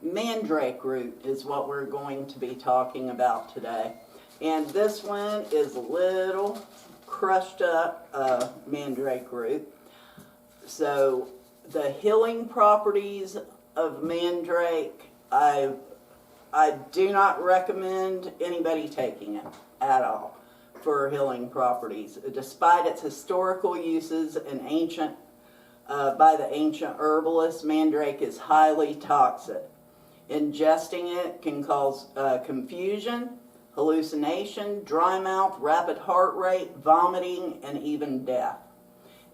Mandrake root is what we're going to be talking about today. And this one is a little crushed up mandrake root. So the healing properties of mandrake, I do not recommend anybody taking it at all for healing properties. Despite its historical uses and by the ancient herbalists, mandrake is highly toxic. Ingesting it can cause confusion, hallucination, dry mouth, rapid heart rate, vomiting, and even death.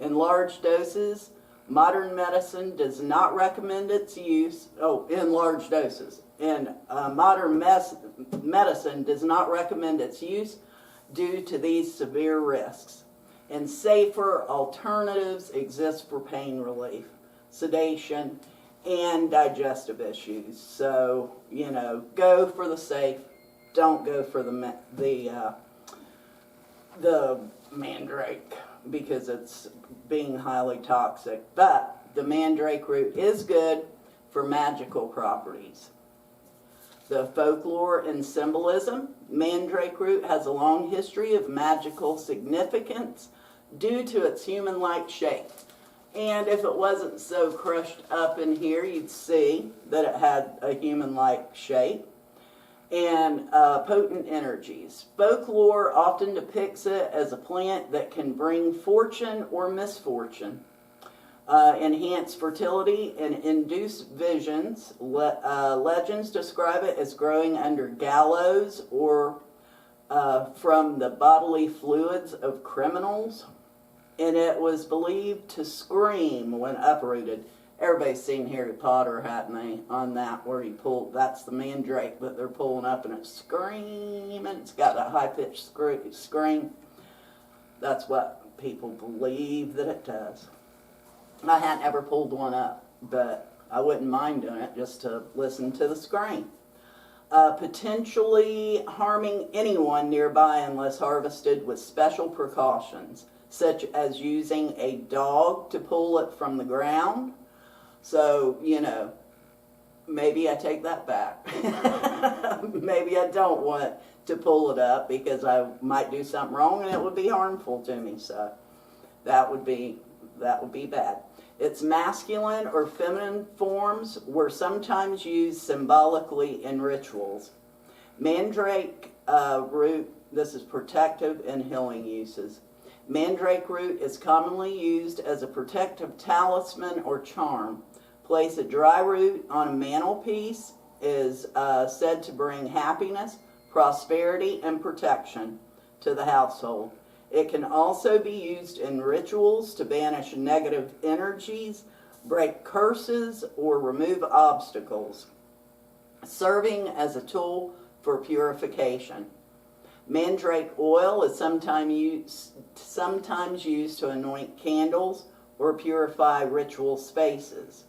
In large doses, modern medicine does not recommend its use. In large doses. Modern medicine does not recommend its use due to these severe risks. And safer alternatives exist for pain relief, sedation, and digestive issues. So, go for the safe. Don't go for the mandrake because it's being highly toxic. But the mandrake root is good for magical properties. The folklore and symbolism. Mandrake root has a long history of magical significance due to its human-like shape. And if it wasn't so crushed up in here, you'd see that it had a human-like shape and potent energies. Folklore often depicts it as a plant that can bring fortune or misfortune, enhance fertility, and induce visions. Legends describe it as growing under gallows or from the bodily fluids of criminals. And it was believed to scream when uprooted. Everybody's seen Harry Potter, hadn't they, on that, where he pulled, that's the mandrake that they're pulling up, and it's screaming. It's got that high-pitched scream. That's what people believe that it does. I hadn't ever pulled one up, but I wouldn't mind doing it just to listen to the scream. Potentially harming anyone nearby unless harvested with special precautions, such as using a dog to pull it from the ground. So, maybe I take that back. Maybe I don't want to pull it up because I might do something wrong and it would be harmful to me. So that would be bad. Its masculine or feminine forms were sometimes used symbolically in rituals. Mandrake root, this is protective and healing uses. Mandrake root is commonly used as a protective talisman or charm. Place a dry root on a mantelpiece is said to bring happiness, prosperity, and protection to the household. It can also be used in rituals to banish negative energies, break curses, or remove obstacles, serving as a tool for purification. Mandrake oil is sometimes used to anoint candles or purify ritual spaces.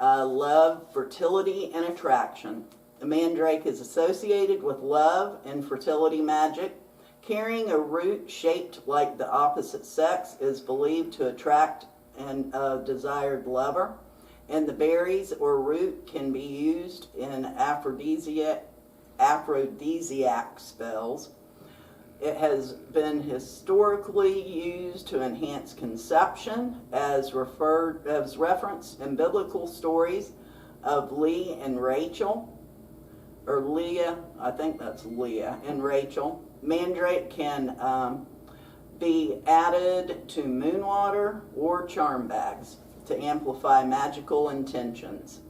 Love, fertility, and attraction. The mandrake is associated with love and fertility magic. Carrying a root shaped like the opposite sex is believed to attract a desired lover. And the berries or root can be used in aphrodisiac spells. It has been historically used to enhance conception, as referenced in biblical stories of Leah and Rachel, or Leah, I think that's Leah and Rachel. Mandrake can be added to moon water or charm bags to amplify magical intentions.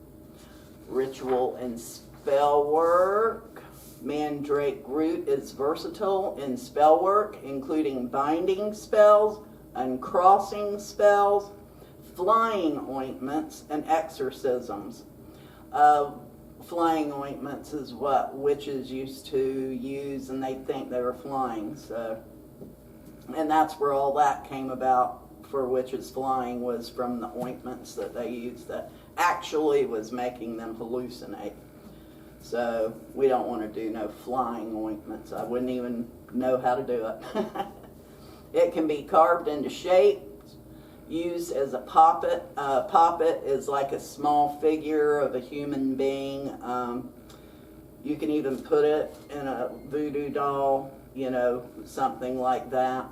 Ritual and spell work. Mandrake root is versatile in spell work, including binding spells, uncrossing spells, flying ointments, and exorcisms. Flying ointments is what witches used to use, and they think they were flying. And that's where all that came about for witches flying, was from the ointments that they used that actually was making them hallucinate. So we don't want to do no flying ointments. I wouldn't even know how to do it. It can be carved into shapes used as a poppet. Poppet is like a small figure of a human being. You can even put it in a voodoo doll, you know, something like that,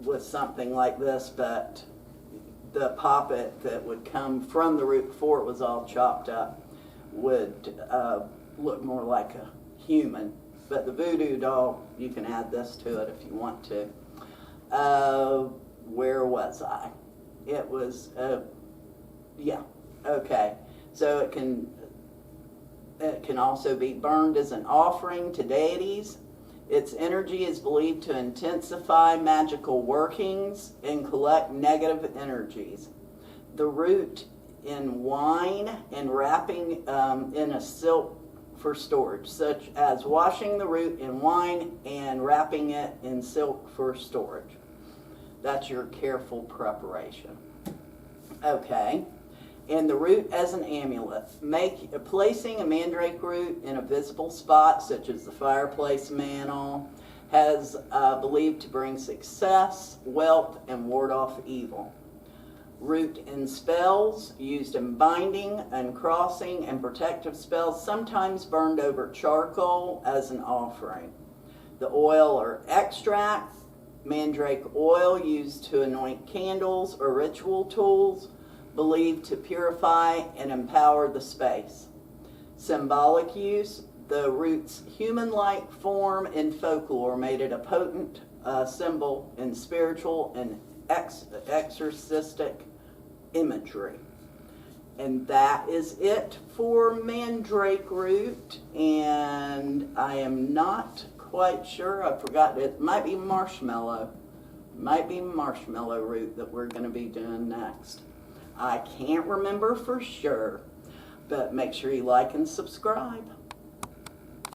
with something like this, but the poppet that would come from the root before it was all chopped up would look more like a human. But the voodoo doll, you can add this to it if you want to. Where was I? It was, yeah, okay. So it can also be burned as an offering to deities. Its energy is believed to intensify magical workings and collect negative energies. The root in wine and wrapping in a silk for storage, such as washing the root in wine and wrapping it in silk for storage. That's your careful preparation. Okay. And the root as an amulet. Placing a mandrake root in a visible spot, such as the fireplace mantle, has believed to bring success, wealth, and ward off evil. Root in spells, used in binding and crossing and protective spells, sometimes burned over charcoal as an offering. The oil or extract, mandrake oil used to anoint candles or ritual tools, believed to purify and empower the space. Symbolic use, the root's human-like form in folklore made it a potent symbol in spiritual and exorcistic imagery. And that is it for mandrake root, and I am not quite sure, I forgot, it might be marshmallow root that we're going to be doing next. I can't remember for sure, but make sure you like and subscribe.